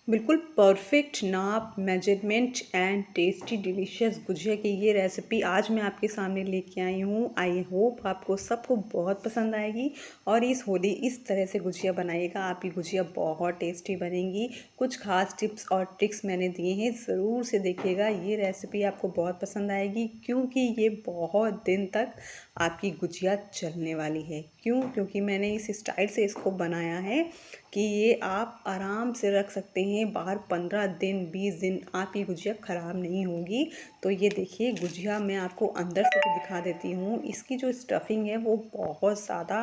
बिल्कुल परफेक्ट नाप, measurement and tasty delicious gujiya की ये रेसिपी आज मैं आपके सामने लेके आई हूँ। आई होप आपको सबको बहुत पसंद आएगी और इस होली इस तरह से गुजिया बनाइएगा, आपकी गुजिया बहुत टेस्टी बनेगी। कुछ खास टिप्स और ट्रिक्स मैंने दिए हैं, ज़रूर से देखिएगा। ये रेसिपी आपको बहुत पसंद आएगी क्योंकि ये बहुत दिन तक आपकी गुजिया चलने वाली है। क्योंकि मैंने इस स्टाइल से इसको बनाया है कि ये आप आराम से रख सकते हैं बाहर 15 दिन 20 दिन, आपकी गुजिया ख़राब नहीं होगी। तो ये देखिए गुजिया मैं आपको अंदर से भी दिखा देती हूँ। इसकी जो स्टफिंग है वो बहुत ज़्यादा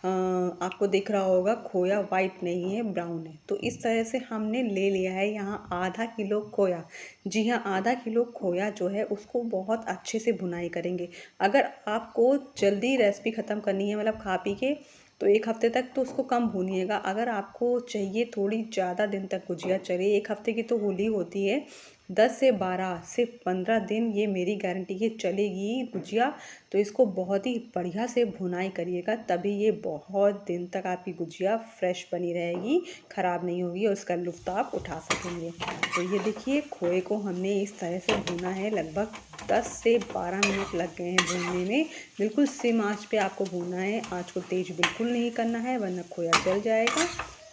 आपको दिख रहा होगा, खोया वाइट नहीं है, ब्राउन है। तो इस तरह से हमने ले लिया है यहाँ आधा किलो खोया। जी हाँ, आधा किलो खोया जो है उसको बहुत अच्छे से भुनाई करेंगे। अगर आपको जल्दी रेसिपी ख़त्म करनी है, मतलब खा पी के, तो 1 हफ़्ते तक तो उसको कम भूनिएगा। अगर आपको चाहिए थोड़ी ज़्यादा दिन तक गुजिया चले, 1 हफ़्ते की तो होली होती है, 10 से 12 से 15 दिन ये मेरी गारंटी है चलेगी गुजिया। तो इसको बहुत ही बढ़िया से भुनाई करिएगा, तभी ये बहुत दिन तक आपकी गुजिया फ्रेश बनी रहेगी, ख़राब नहीं होगी और उसका लुत्फ़ आप उठा सकेंगे। तो ये देखिए खोए को हमने इस तरह से भुना है, लगभग 10 से 12 मिनट लग गए हैं भूनने में। बिल्कुल सिम आंच पे आपको भूनना है, आंच को तेज बिल्कुल नहीं करना है वरना खोया जल जाएगा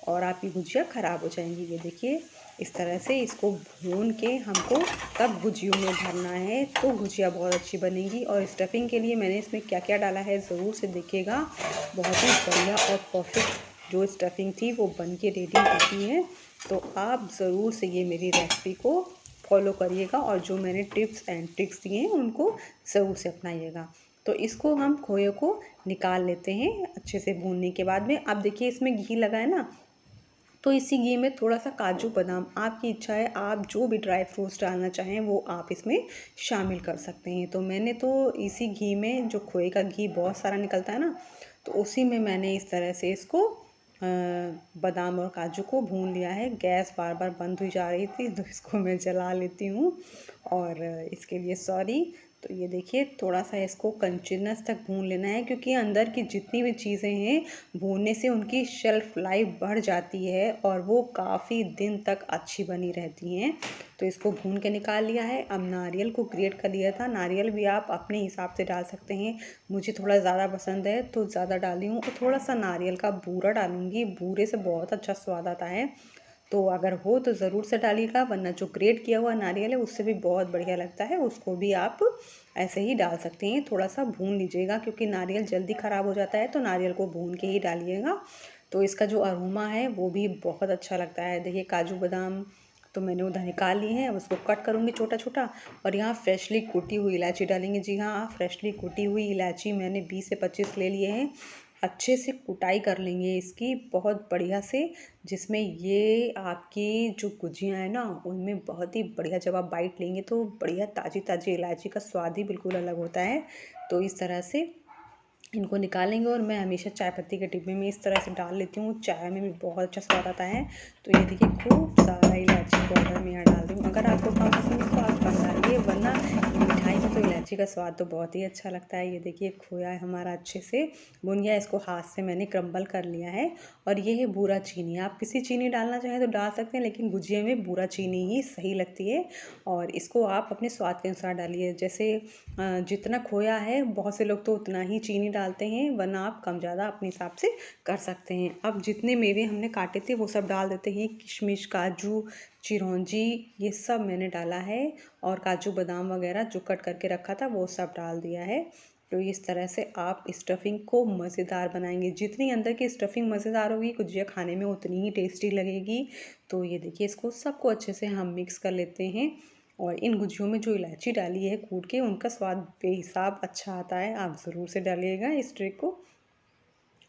और आपकी गुजिया ख़राब हो जाएंगी। ये देखिए इस तरह से इसको भून के हमको तब गुजियों में भरना है, तो गुजिया बहुत अच्छी बनेगी। और स्टफिंग के लिए मैंने इसमें क्या क्या डाला है ज़रूर से देखिएगा। बहुत ही बढ़िया और परफेक्ट जो स्टफिंग थी वो बन के रेडी होती है। तो आप ज़रूर से ये मेरी रेसिपी को फॉलो करिएगा और जो मैंने टिप्स एंड ट्रिक्स दिए हैं उनको ज़रूर से अपनाइएगा। तो इसको हम खोए को निकाल लेते हैं अच्छे से भूनने के बाद में। अब देखिए इसमें घी लगा है ना, तो इसी घी में थोड़ा सा काजू बादाम, आपकी इच्छा है, आप जो भी ड्राई फ्रूट्स डालना चाहें वो आप इसमें शामिल कर सकते हैं। तो मैंने तो इसी घी में, जो खोए का घी बहुत सारा निकलता है ना, तो उसी में मैंने इस तरह से इसको बादाम और काजू को भून लिया है। गैस बार बार बंद हुई जा रही थी तो इसको मैं जला लेती हूँ और इसके लिए सॉरी। तो ये देखिए थोड़ा सा इसको कंचीनेस तक भून लेना है, क्योंकि अंदर की जितनी भी चीज़ें हैं भूनने से उनकी शेल्फ लाइफ बढ़ जाती है और वो काफ़ी दिन तक अच्छी बनी रहती हैं। तो इसको भून के निकाल लिया है। अब नारियल को ग्रेट कर लिया था, नारियल भी आप अपने हिसाब से डाल सकते हैं। मुझे थोड़ा ज़्यादा पसंद है तो ज़्यादा डाली हूँ और थोड़ा सा नारियल का बूरा डालूँगी, बूरे से बहुत अच्छा स्वाद आता है। तो अगर हो तो ज़रूर से डालिएगा, वरना जो ग्रेट किया हुआ नारियल है उससे भी बहुत बढ़िया लगता है, उसको भी आप ऐसे ही डाल सकते हैं। थोड़ा सा भून लीजिएगा क्योंकि नारियल जल्दी ख़राब हो जाता है, तो नारियल को भून के ही डालिएगा। तो इसका जो अरोमा है वो भी बहुत अच्छा लगता है। देखिए काजू बादाम तो मैंने उधर निकाल लिए हैं, अब उसको कट करूँगी छोटा छोटा और यहाँ फ्रेशली कुटी हुई इलायची डालेंगे। जी हाँ, फ्रेशली कुटी हुई इलायची मैंने 20 से 25 ले लिए हैं। अच्छे से कुटाई कर लेंगे इसकी बहुत बढ़िया से, जिसमें ये आपकी जो गुजिया है ना उनमें बहुत ही बढ़िया, जब आप बाइट लेंगे तो बढ़िया ताज़ी ताज़ी इलायची का स्वाद ही बिल्कुल अलग होता है। तो इस तरह से इनको निकालेंगे और मैं हमेशा चाय पत्ती के डिब्बे में इस तरह से डाल लेती हूँ, चाय में भी बहुत अच्छा स्वाद आता है। तो ये देखिए खूब सारा इलायची पाउडर मैं यहाँ डाल रही हूँ। अगर आपको कम पसंद है तो आप कम डालिए, वरना मिठाई में तो इलायची का स्वाद तो बहुत ही अच्छा लगता है। ये देखिए खोया है हमारा अच्छे से भुन गया, इसको हाथ से मैंने क्रम्बल कर लिया है। और ये है बूरा चीनी, आप किसी चीनी डालना चाहें तो डाल सकते हैं, लेकिन गुजिया में बूरा चीनी ही सही लगती है। और इसको आप अपने स्वाद के अनुसार डालिए, जैसे जितना खोया है बहुत से लोग तो उतना ही चीनी डालते हैं, वरना आप कम ज़्यादा अपने हिसाब से कर सकते हैं। अब जितने मेवे हमने काटे थे वो सब डाल देते हैं, किशमिश काजू चिरौंजी ये सब मैंने डाला है और काजू बादाम वगैरह जो कट करके रखा था वो सब डाल दिया है। तो इस तरह से आप स्टफिंग को मज़ेदार बनाएंगे, जितनी अंदर की स्टफिंग मज़ेदार होगी गुजिया खाने में उतनी ही टेस्टी लगेगी। तो ये देखिए इसको सबको अच्छे से हम मिक्स कर लेते हैं और इन गुजियों में जो इलायची डाली है कूट के, उनका स्वाद बेहिसाब अच्छा आता है, आप ज़रूर से डालिएगा इस ट्रिक को।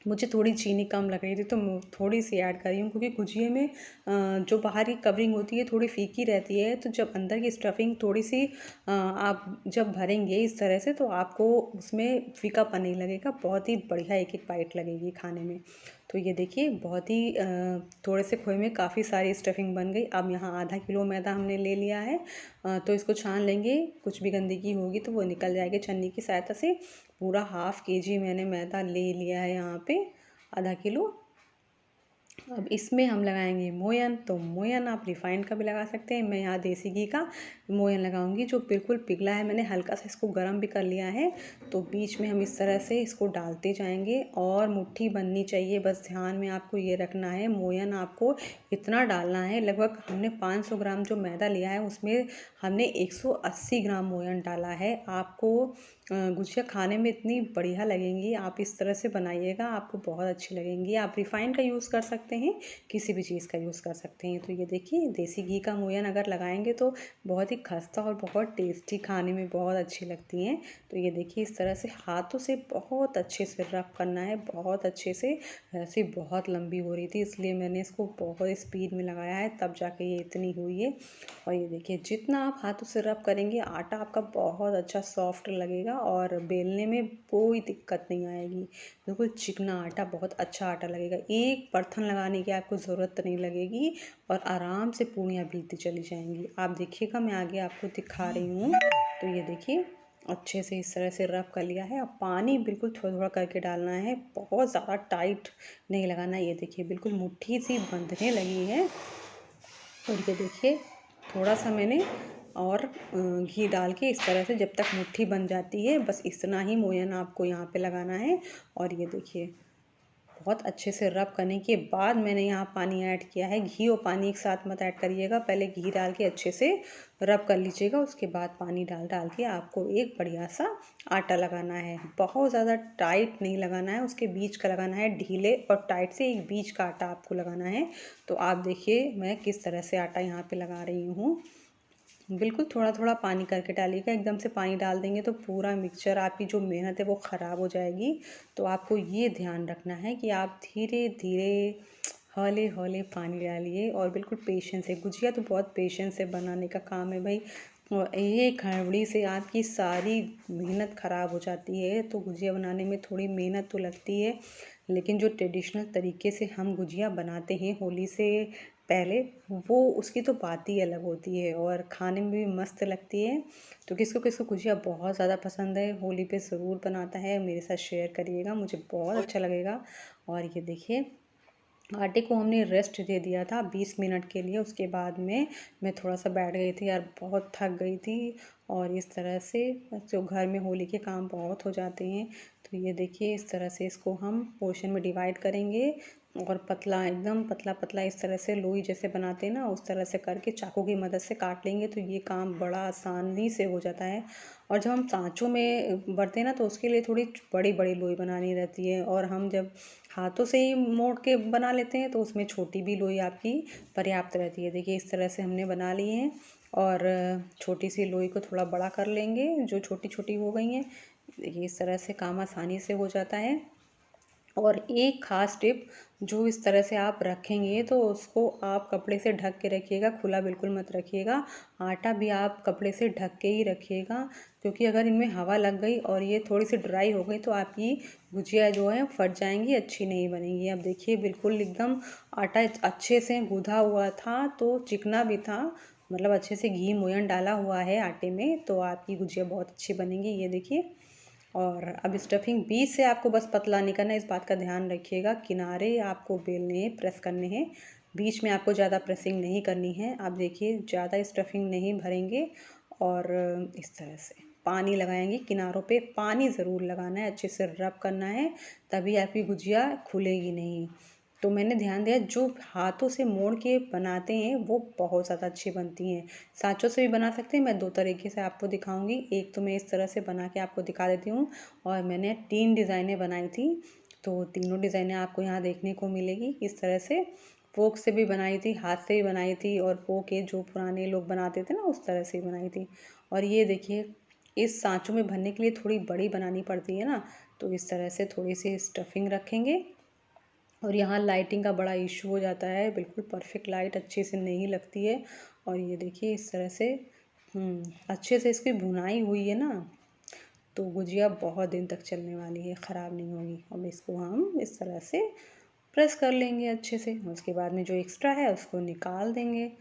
मुझे थोड़ी चीनी कम लग रही थी तो मैं थोड़ी सी ऐड कर रही हूँ, क्योंकि गुजिये में जो बाहर की कवरिंग होती है थोड़ी फीकी रहती है, तो जब अंदर की स्टफिंग थोड़ी सी आप जब भरेंगे इस तरह से तो आपको उसमें फीकापन नहीं लगेगा, बहुत ही बढ़िया एक एक बाइट लगेगी खाने में। तो ये देखिए बहुत ही थोड़े से खोए में काफ़ी सारी स्टफिंग बन गई। अब यहाँ आधा किलो मैदा हमने ले लिया है, तो इसको छान लेंगे, कुछ भी गंदगी होगी तो वो निकल जाएगी छन्नी की सहायता से। पूरा ½ kg मैंने मैदा ले लिया है यहाँ पे, आधा किलो। अब इसमें हम लगाएंगे मोयन। तो मोयन आप रिफाइंड का भी लगा सकते हैं, मैं यहाँ देसी घी का मोयन लगाऊंगी जो बिल्कुल पिघला है। मैंने हल्का सा इसको गर्म भी कर लिया है। तो बीच में हम इस तरह से इसको डालते जाएंगे और मुट्ठी बननी चाहिए। बस ध्यान में आपको ये रखना है, मोयन आपको इतना डालना है। लगभग हमने 500 ग्राम जो मैदा लिया है उसमें हमने 180 ग्राम मोयन डाला है। आपको गुजिया खाने में इतनी बढ़िया लगेंगी, आप इस तरह से बनाइएगा, आपको बहुत अच्छी लगेंगी। आप रिफाइंड का यूज़ कर सकते हैं, किसी भी चीज़ का यूज़ कर सकते हैं। तो ये देखिए देसी घी का मोयन अगर लगाएंगे तो बहुत ही खस्ता और बहुत टेस्टी, खाने में बहुत अच्छी लगती हैं। तो ये देखिए इस तरह से हाथों से बहुत अच्छे से रब करना है, बहुत अच्छे से। ऐसे बहुत लंबी हो रही थी इसलिए मैंने इसको बहुत स्पीड में लगाया है, तब जाके ये इतनी हुई है। और ये देखिए जितना आप हाथों से रब करेंगे आटा आपका बहुत अच्छा सॉफ्ट लगेगा और बेलने में कोई दिक्कत नहीं आएगी। बिल्कुल चिकना आटा, बहुत अच्छा आटा लगेगा। एक बर्तन लगाने की आपको ज़रूरत नहीं लगेगी और आराम से पूड़ियाँ बेलती चली जाएंगी। आप देखिएगा, मैं आगे आपको दिखा रही हूँ। तो ये देखिए अच्छे से इस तरह से रब कर लिया है। अब पानी बिल्कुल थोड़ा थोड़ा करके डालना है, बहुत ज़्यादा टाइट नहीं लगाना। ये देखिए बिल्कुल मुट्ठी सी बंधने लगी है। और ये देखिए थोड़ा सा मैंने और घी डाल के इस तरह से जब तक मुट्ठी बन जाती है, बस इतना ही मोयन आपको यहाँ पे लगाना है। और ये देखिए बहुत अच्छे से रब करने के बाद मैंने यहाँ पानी ऐड किया है। घी और पानी एक साथ मत ऐड करिएगा, पहले घी डाल के अच्छे से रब कर लीजिएगा, उसके बाद पानी डाल डाल के आपको एक बढ़िया सा आटा लगाना है। बहुत ज़्यादा टाइट नहीं लगाना है, उसके बीच का लगाना है, ढीले और टाइट से एक बीच का आटा आपको लगाना है। तो आप देखिए मैं किस तरह से आटा यहाँ पे लगा रही हूँ। बिल्कुल थोड़ा थोड़ा पानी करके डालिएगा, एकदम से पानी डाल देंगे तो पूरा मिक्सचर, आपकी जो मेहनत है वो ख़राब हो जाएगी। तो आपको ये ध्यान रखना है कि आप धीरे धीरे हौले हौले पानी डालिए और बिल्कुल पेशेंस से। गुजिया तो बहुत पेशेंस से बनाने का काम है भाई, और एक हड़बड़ी से आपकी सारी मेहनत ख़राब हो जाती है। तो गुजिया बनाने में थोड़ी मेहनत तो लगती है, लेकिन जो ट्रेडिशनल तरीके से हम गुजिया बनाते हैं होली से पहले, वो उसकी तो बात ही अलग होती है और खाने में भी मस्त लगती है। तो किसको किसको गुजिया बहुत ज़्यादा पसंद है, होली पे ज़रूर बनाता है, मेरे साथ शेयर करिएगा, मुझे बहुत अच्छा लगेगा। और ये देखिए आटे को हमने रेस्ट दे दिया था 20 मिनट के लिए। उसके बाद में मैं थोड़ा सा बैठ गई थी यार, बहुत थक गई थी। और इस तरह से जो घर में होली के काम बहुत हो जाते हैं। तो ये देखिए इस तरह से इसको हम पोर्शन में डिवाइड करेंगे और पतला, एकदम पतला पतला इस तरह से लोई जैसे बनाते हैं ना, उस तरह से करके चाकू की मदद से काट लेंगे तो ये काम बड़ा आसानी से हो जाता है। और जब हम सांचों में भरते हैं ना तो उसके लिए थोड़ी बड़ी बड़ी लोई बनानी रहती है, और हम जब हाथों से ही मोड़ के बना लेते हैं तो उसमें छोटी भी लोई आपकी पर्याप्त रहती है। देखिए इस तरह से हमने बना लिए हैं और छोटी सी लोई को थोड़ा बड़ा कर लेंगे जो छोटी छोटी हो गई हैं। देखिए इस तरह से काम आसानी से हो जाता है। और एक ख़ास टिप, जो इस तरह से आप रखेंगे तो उसको आप कपड़े से ढक के रखिएगा, खुला बिल्कुल मत रखिएगा। आटा भी आप कपड़े से ढक के ही रखिएगा, क्योंकि अगर इनमें हवा लग गई और ये थोड़ी सी ड्राई हो गई तो आपकी गुजिया जो है फट जाएंगी, अच्छी नहीं बनेंगी। अब देखिए बिल्कुल एकदम आटा अच्छे से गूँधा हुआ था, तो चिकना भी था, मतलब अच्छे से घी मोयन डाला हुआ है आटे में, तो आपकी गुजिया बहुत अच्छी बनेंगी। ये देखिए। और अब स्टफिंग बीच से आपको बस पतला नहीं करना है, इस बात का ध्यान रखिएगा। किनारे आपको बेलने हैं, प्रेस करने हैं, बीच में आपको ज़्यादा प्रेसिंग नहीं करनी है। आप देखिए ज़्यादा स्टफिंग नहीं भरेंगे और इस तरह से पानी लगाएंगे किनारों पे। पानी ज़रूर लगाना है, अच्छे से रब करना है, तभी आपकी गुजिया खुलेगी नहीं। तो मैंने ध्यान दिया जो हाथों से मोड़ के बनाते हैं वो बहुत ज़्यादा अच्छी बनती हैं। सांचों से भी बना सकते हैं, मैं दो तरीके से आपको दिखाऊंगी। एक तो मैं इस तरह से बना के आपको दिखा देती हूँ, और मैंने 3 डिज़ाइनें बनाई थी, तो तीनों डिज़ाइनें आपको यहाँ देखने को मिलेगी। इस तरह से फोक से भी बनाई थी, हाथ से भी बनाई थी, और फोक के जो पुराने लोग बनाते थे ना उस तरह से बनाई थी। और ये देखिए इस सांचों में भरने के लिए थोड़ी बड़ी बनानी पड़ती है ना, तो इस तरह से थोड़ी सी स्टफिंग रखेंगे। और यहाँ लाइटिंग का बड़ा इशू हो जाता है, बिल्कुल परफेक्ट लाइट अच्छे से नहीं लगती है। और ये देखिए इस तरह से अच्छे से इसकी भुनाई हुई है ना, तो गुजिया बहुत दिन तक चलने वाली है, ख़राब नहीं होगी। अब इसको हम इस तरह से प्रेस कर लेंगे अच्छे से, उसके बाद में जो एक्स्ट्रा है उसको निकाल देंगे।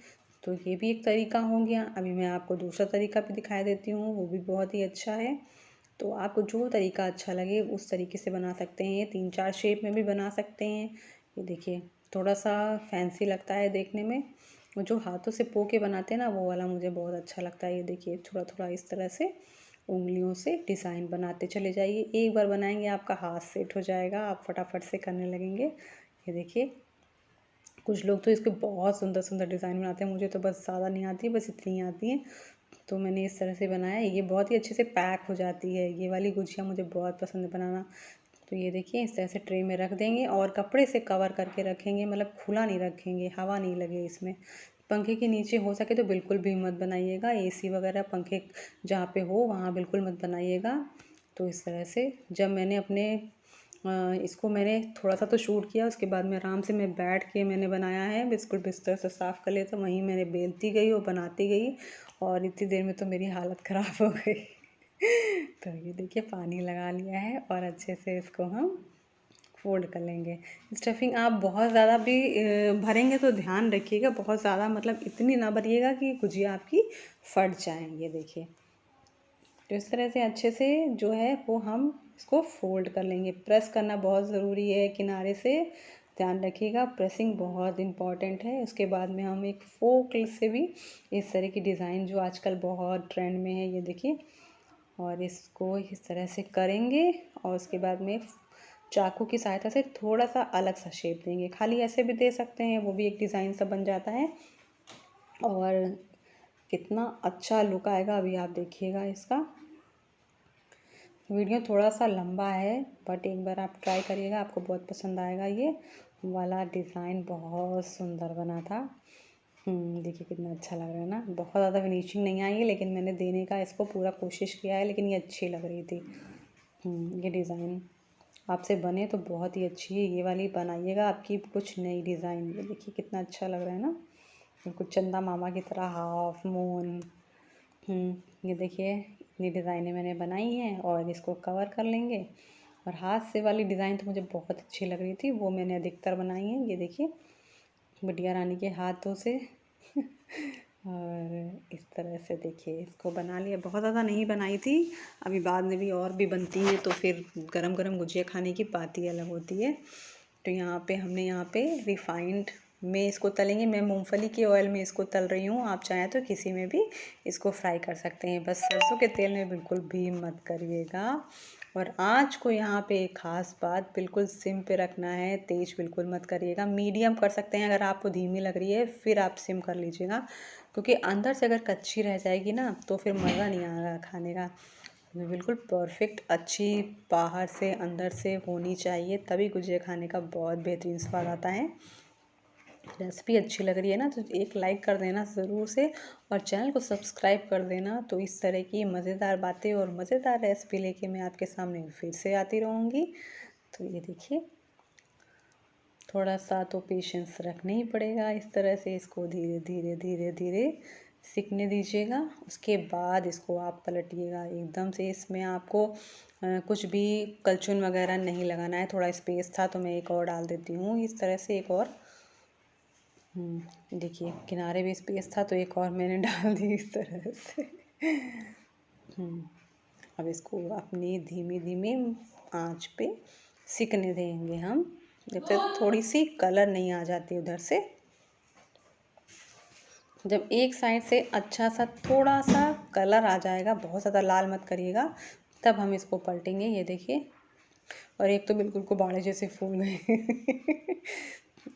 तो ये भी एक तरीका हो गया। अभी मैं आपको दूसरा तरीका भी दिखाई देती हूँ, वो भी बहुत ही अच्छा है। तो आपको जो तरीका अच्छा लगे उस तरीके से बना सकते हैं, 3-4 शेप में भी बना सकते हैं। ये देखिए थोड़ा सा फैंसी लगता है देखने में। और जो हाथों से पो के बनाते हैं ना, वो वाला मुझे बहुत अच्छा लगता है। ये देखिए थोड़ा थोड़ा इस तरह से उंगलियों से डिज़ाइन बनाते चले जाइए। एक बार बनाएंगे आपका हाथ सेट हो जाएगा, आप फटाफट से करने लगेंगे। ये देखिए कुछ लोग तो इसके बहुत सुंदर सुंदर डिज़ाइन बनाते हैं, मुझे तो बस ज़्यादा नहीं आती है, बस इतनी ही आती हैं। तो मैंने इस तरह से बनाया है, ये बहुत ही अच्छे से पैक हो जाती है। ये वाली गुजिया मुझे बहुत पसंद है बनाना। तो ये देखिए इस तरह से ट्रे में रख देंगे और कपड़े से कवर करके रखेंगे, मतलब खुला नहीं रखेंगे, हवा नहीं लगे इसमें। पंखे के नीचे हो सके तो बिल्कुल भी मत बनाइएगा, एसी वगैरह पंखे जहाँ पे हो वहाँ बिल्कुल मत बनाइएगा। तो इस तरह से जब मैंने अपने इसको मैंने थोड़ा सा तो शूट किया, उसके बाद में आराम से मैं बैठ के मैंने बनाया है। बिल्कुल बिस्तर से साफ़ कर लिया, तो वहीं मैंने बेलती गई और बनाती गई, और इतनी देर में तो मेरी हालत ख़राब हो गई। तो ये देखिए पानी लगा लिया है और अच्छे से इसको हम फोल्ड कर लेंगे। स्टफिंग आप बहुत ज़्यादा भी भरेंगे तो ध्यान रखिएगा, बहुत ज़्यादा मतलब इतनी ना भरिएगा कि गुजिया आपकी फट जाए। ये देखिए तो इस तरह से अच्छे से जो है वो हम इसको फोल्ड कर लेंगे। प्रेस करना बहुत ज़रूरी है किनारे से, ध्यान रखिएगा, प्रेसिंग बहुत इम्पॉर्टेंट है। उसके बाद में हम एक फोक से भी इस तरह की डिज़ाइन जो आजकल बहुत ट्रेंड में है, ये देखिए, और इसको इस तरह से करेंगे और उसके बाद में चाकू की सहायता से थोड़ा सा अलग सा शेप देंगे। खाली ऐसे भी दे सकते हैं, वो भी एक डिज़ाइन सा बन जाता है और कितना अच्छा लुक आएगा अभी आप देखिएगा इसका। वीडियो थोड़ा सा लंबा है बट एक बार आप ट्राई करिएगा, आपको बहुत पसंद आएगा। ये वाला डिज़ाइन बहुत सुंदर बना था। देखिए कितना अच्छा लग रहा है ना। बहुत ज़्यादा फिनिशिंग नहीं आई है लेकिन मैंने देने का इसको पूरा कोशिश किया है, लेकिन ये अच्छी लग रही थी। ये डिज़ाइन आपसे बने तो बहुत ही अच्छी है, ये वाली बनाइएगा आपकी कुछ नई डिज़ाइन। ये देखिए कितना अच्छा लग रहा है ना, बिल्कुल चंदा मामा की तरह, हाफ मून। ये देखिए इतनी डिज़ाइनें मैंने बनाई हैं और इसको कवर कर लेंगे। और हाथ से वाली डिज़ाइन तो मुझे बहुत अच्छी लग रही थी, वो मैंने अधिकतर बनाई है। ये देखिए बिटिया रानी के हाथों से और इस तरह से देखिए इसको बना लिया। बहुत ज़्यादा नहीं बनाई थी, अभी बाद में भी और भी बनती है तो फिर गरम गरम गुजिया खाने की बात ही अलग होती है। तो हमने यहाँ पे रिफाइंड में इसको तलेंगे। मैं मूंगफली के ऑयल में इसको तल रही हूँ, आप चाहें तो किसी में भी इसको फ्राई कर सकते हैं, बस सरसों के तेल में बिल्कुल भी मत करिएगा। और आँच को यहाँ पे एक ख़ास बात, बिल्कुल सिम पे रखना है, तेज़ बिल्कुल मत करिएगा। मीडियम कर सकते हैं, अगर आपको धीमी लग रही है फिर आप सिम कर लीजिएगा, क्योंकि अंदर से अगर कच्ची रह जाएगी ना तो फिर मज़ा नहीं आएगा खाने का। बिल्कुल परफेक्ट अच्छी बाहर से अंदर से होनी चाहिए, तभी गुजिया खाने का बहुत बेहतरीन स्वाद आता है। रेसिपी अच्छी लग रही है ना तो एक लाइक कर देना ज़रूर से, और चैनल को सब्सक्राइब कर देना। तो इस तरह की मज़ेदार बातें और मज़ेदार रेसिपी लेके मैं आपके सामने फिर से आती रहूँगी। तो ये देखिए थोड़ा सा तो पेशेंस रखना ही पड़ेगा। इस तरह से इसको धीरे धीरे धीरे धीरे सीखने दीजिएगा, उसके बाद इसको आप पलटिएगा। एकदम से इसमें आपको कुछ भी कलचुन वगैरह नहीं लगाना है। थोड़ा स्पेस था तो मैं एक और डाल देती हूँ, इस तरह से एक और। देखिए किनारे भी स्पेस था तो एक और मैंने डाल दी इस तरह से। अब इसको अपनी धीमी धीमी आंच पे सिकने देंगे हम, जब तक थोड़ी सी कलर नहीं आ जाती उधर से। जब एक साइड से अच्छा सा थोड़ा सा कलर आ जाएगा, बहुत ज़्यादा लाल मत करिएगा, तब हम इसको पलटेंगे। ये देखिए, और एक तो बिल्कुल गुब्बारे जैसे फूल गए।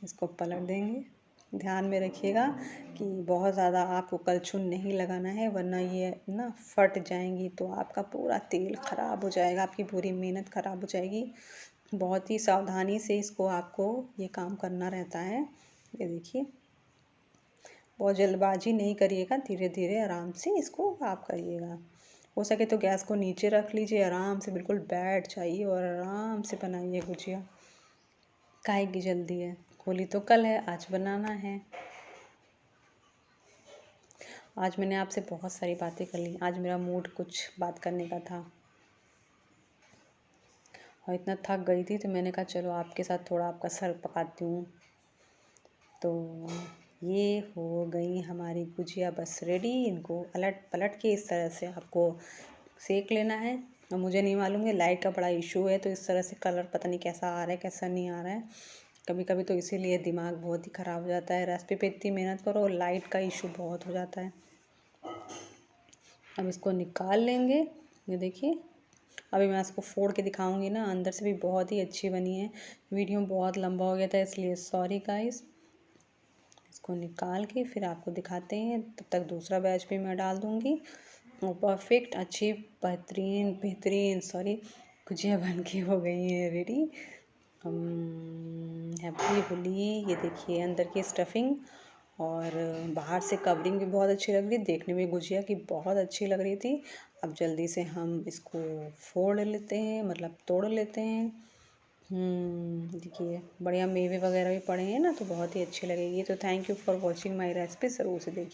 इसको पलट देंगे। ध्यान में रखिएगा कि बहुत ज़्यादा आपको कलछुल नहीं लगाना है, वरना ये ना फट जाएंगी तो आपका पूरा तेल ख़राब हो जाएगा, आपकी पूरी मेहनत ख़राब हो जाएगी। बहुत ही सावधानी से इसको आपको ये काम करना रहता है। ये देखिए बहुत जल्दबाजी नहीं करिएगा, धीरे धीरे आराम से इसको आप करिएगा। हो सके तो गैस को नीचे रख लीजिए, आराम से बिल्कुल बैठ जाइए और आराम से बनाइए गुजिया। काहे की जल्दी है, होली तो कल है, आज बनाना है। आज मैंने आपसे बहुत सारी बातें कर ली, आज मेरा मूड कुछ बात करने का था और इतना थक गई थी तो मैंने कहा चलो आपके साथ थोड़ा आपका सर पकाती हूँ। तो ये हो गई हमारी गुजिया बस रेडी। इनको अलट पलट के इस तरह से आपको सेक लेना है। और मुझे नहीं मालूम है, लाइट का बड़ा इशू है तो इस तरह से कलर पता नहीं कैसा आ रहा है कैसा नहीं आ रहा है। कभी कभी तो इसीलिए दिमाग बहुत ही ख़राब हो जाता है। रेसिपी पे इतनी मेहनत करो और लाइट का इशू बहुत हो जाता है। अब इसको निकाल लेंगे। ये देखिए, अभी मैं इसको फोड़ के दिखाऊंगी ना, अंदर से भी बहुत ही अच्छी बनी है। वीडियो बहुत लंबा हो गया था इसलिए सॉरी गाइस। इसको निकाल के फिर आपको दिखाते हैं, तब तक दूसरा बैच भी मैं डाल दूंगी। और परफेक्ट अच्छी बेहतरीन बेहतरीन सॉरी गुजिया बन के हो गई है रेडी। हैप्पी होली। ये देखिए अंदर की स्टफिंग और बाहर से कवरिंग भी बहुत अच्छी लग रही है, देखने में गुजिया की बहुत अच्छी लग रही थी। अब जल्दी से हम इसको फोड़ लेते हैं, मतलब तोड़ लेते हैं। देखिए बढ़िया मेवे वगैरह भी पड़े हैं ना, तो बहुत ही अच्छी लगेगी। तो thank you for watching my recipe, ज़रूर से देखिए।